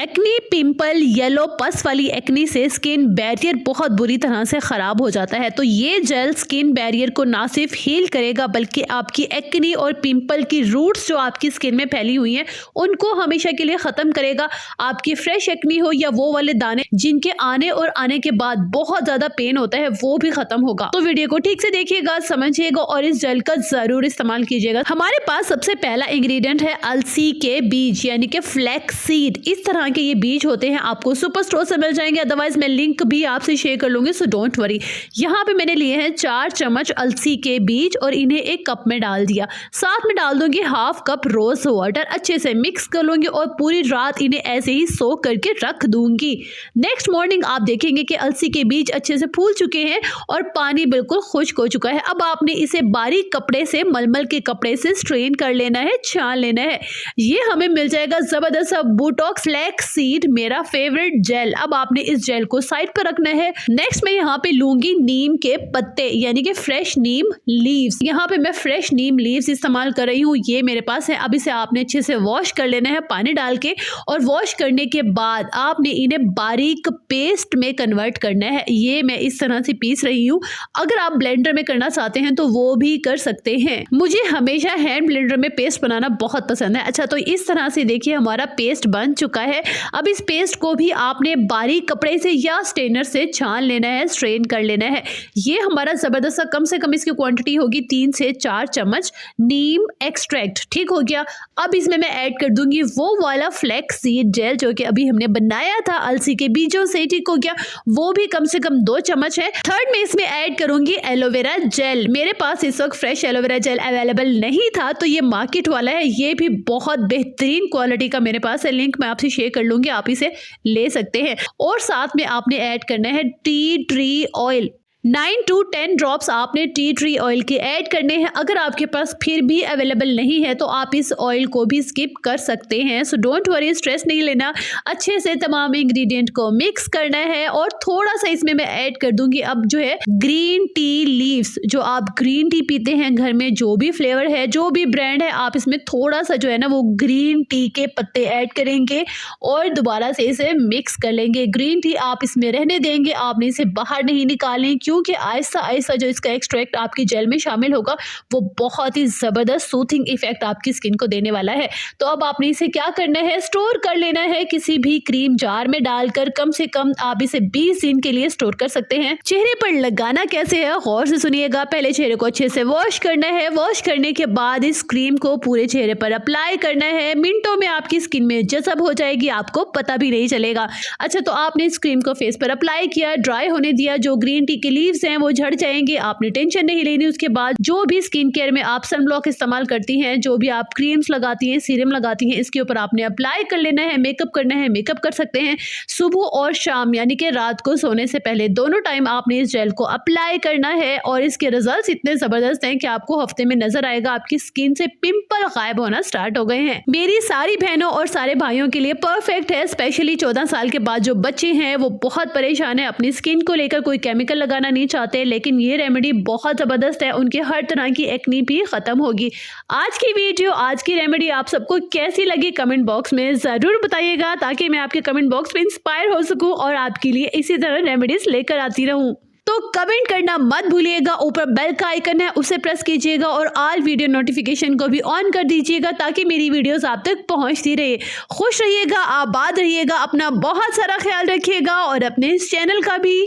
Acne, pimple, yellow पस वाली acne से स्किन बैरियर बहुत बुरी तरह से खराब हो जाता है। तो ये जेल स्किन बैरियर को ना सिर्फ हील करेगा बल्कि आपकी एक्नी और पिंपल की रूट्स जो आपकी स्किन में फैली हुई हैं उनको हमेशा के लिए खत्म करेगा। आपकी फ्रेश एक्नी हो या वो वाले दाने जिनके आने और आने के बाद बहुत ज्यादा पेन होता है वो भी खत्म होगा। तो वीडियो को ठीक से देखिएगा, समझिएगा और इस जेल का जरूर इस्तेमाल कीजिएगा। हमारे पास सबसे पहला इंग्रेडिएंट है अलसी के बीज यानी कि फ्लैक्स सीड। इस तरह के ये बीज होते हैं, आपको सुपर स्टोर से मिल जाएंगे, अदरवाइज मैं लिंक भी आपसे शेयर कर लूंगी, सो डोंट वरी। यहाँ पे मैंने लिए हैं 4 चम्मच अलसी के बीज और इन्हें एक कप में डाल दिया। साथ में डाल दूंगी हाफ कप रोज वाटर, अच्छे से मिक्स कर लूंगी और पूरी रात इन्हें ऐसे ही सोक करके रख दूंगी। नेक्स्ट मॉर्निंग आप देखेंगे कि अलसी के बीज अच्छे से फूल चुके हैं और पानी बिल्कुल खुश्क हो चुका है। अब आपने इसे बारीक कपड़े से, मलमल के कपड़े से स्ट्रेन कर लेना है, छान लेना है। ये हमें मिल जाएगा जबरदस्त बूटॉक्स फ्लैक्स सीड, मेरा फेवरेट जेल। अब आपने इस जेल को साइड पर रखना है। नेक्स्ट मैं यहाँ पे लूंगी नीम के पत्ते यानी कि फ्रेश नीम लीव्स। यहाँ पे मैं फ्रेश नीम लीव्स इस्तेमाल कर रही हूँ, ये मेरे पास है। अब इसे आपने अच्छे से वॉश कर लेना है पानी डाल के, और वॉश करने के बाद आपने इन्हें बारीक पेस्ट में कन्वर्ट करना है। ये मैं इस तरह से पीस रही हूँ, अगर आप ब्लेंडर में करना चाहते हैं तो वो भी कर सकते हैं। मुझे हमेशा हैंड ब्लेंडर में पेस्ट बनाना बहुत पसंद है। अच्छा, तो इस तरह से देखिए हमारा पेस्ट बन चुका है। अब इस पेस्ट को भी आपने बारीक कपड़े से या स्ट्रेनर से छान लेना है, स्ट्रेन कर लेना है। ये हमारा जबरदस्त, कम से कम इसकी क्वांटिटी होगी 3 से 4 चम्मच नीम एक्सट्रैक्ट। ठीक हो गया। अब इसमें मैं ऐड कर दूंगी वो वाला फ्लैक्स सीड जेल जो कि अभी हमने बनाया था अलसी के बीजों से। ठीक हो गया, वो भी कम से कम 2 चम्मच है। थर्ड में इसमें ऐड करूंगी एलोवेरा जेल। मेरे पास इस वक्त फ्रेश एलोवेरा जेल अवेलेबल नहीं था, तो ये मार्केट वाला है, ये भी बहुत बेहतरीन क्वालिटी का मेरे पास है, लिंक मैं आपसे शेयर कर लूंगी, आप इसे ले सकते हैं। और साथ में आपने ऐड करना है tea tree oil. 9 to 10 drops आपने टी ट्री ऑयल के ऐड करने हैं। अगर आपके पास फिर भी अवेलेबल नहीं है तो आप इस ऑयल को भी स्किप कर सकते हैं, सो डोंट वरी, स्ट्रेस नहीं लेना। अच्छे से तमाम इंग्रेडिएंट को मिक्स करना है और थोड़ा सा इसमें मैं ऐड कर दूंगी अब जो है ग्रीन टी लीव्स। जो आप ग्रीन टी पीते हैं घर में, जो भी फ्लेवर है, जो भी ब्रांड है, आप इसमें थोड़ा सा जो है ना वो ग्रीन टी के पत्ते ऐड करेंगे और दोबारा से इसे मिक्स कर लेंगे। ग्रीन टी आप इसमें रहने देंगे, आपने इसे बाहर नहीं निकालें, क्योंकि आहिस्ता आहिस्ता जो इसका एक्सट्रैक्ट आपकी जेल में शामिल होगा वो बहुत ही जबरदस्त सूथिंग इफेक्ट आपकी स्किन को देने वाला है। तो अब आपने इसे क्या करना है, स्टोर कर लेना है किसी भी क्रीम जार में डालकर। कम से कम आप इसे 20 दिन के लिए स्टोर कर सकते हैं। चेहरे पर लगाना कैसे है, गौर से सुनिएगा। पहले चेहरे को अच्छे से वॉश करना है। वॉश करने के बाद इस क्रीम को पूरे चेहरे पर अप्लाई करना है। मिनटों में आपकी स्किन में जज़ब हो जाएगी, आपको पता भी नहीं चलेगा। अच्छा, तो आपने इस क्रीम को फेस पर अप्लाई किया, ड्राई होने दिया। जो ग्रीन टी के लीव्स हैं वो झड़ जाएंगे, आपने टेंशन नहीं लेनी। उसके बाद जो भी स्किन केयर में आप सनब्लॉक इस्तेमाल करती हैं, जो भी आप क्रीम्स लगाती हैं, सीरम लगाती हैं, इसके ऊपर आपने अप्लाई कर लेना है। मेकअप करना है, मेकअप कर सकते हैं सुबह और शाम, यानी कि रात को सोने से पहले, दोनों टाइम आपने इस जेल को अप्लाई करना है। और इसके रिजल्ट्स इतने जबरदस्त हैं कि आपको हफ्ते में नजर आएगा आपकी स्किन से पिंपल गायब होना स्टार्ट हो गए हैं। मेरी सारी बहनों और सारे भाइयों के लिए परफेक्ट है, स्पेशली 14 साल के बाद जो बच्चे हैं वो बहुत परेशान है अपनी स्किन को लेकर, कोई केमिकल लगाना नहीं चाहते, लेकिन ये रेमेडी बहुत जबरदस्त है, उनके हर तरह की एक्नी भी खत्म होगी। आज की वीडियो, आज की रेमेडी आप सबको कैसी लगी कमेंट बॉक्स में जरूर बताइएगा, ताकि मैं आपके कमेंट बॉक्स में इंस्पायर हो सकूं और आपके लिए इसी तरह रेमेडीज लेकर आती रहूं। तो कमेंट करना मत भूलिएगा। ऊपर बेल का आइकन है, उसे प्रेस कीजिएगा और ऑल वीडियो नोटिफिकेशन को भी ऑन कर दीजिएगा, ताकि मेरी वीडियोस आप तक पहुंचती रहे। खुश रहिएगा, आबाद रहिएगा, अपना बहुत सारा ख्याल रखिएगा और अपने इस चैनल का भी।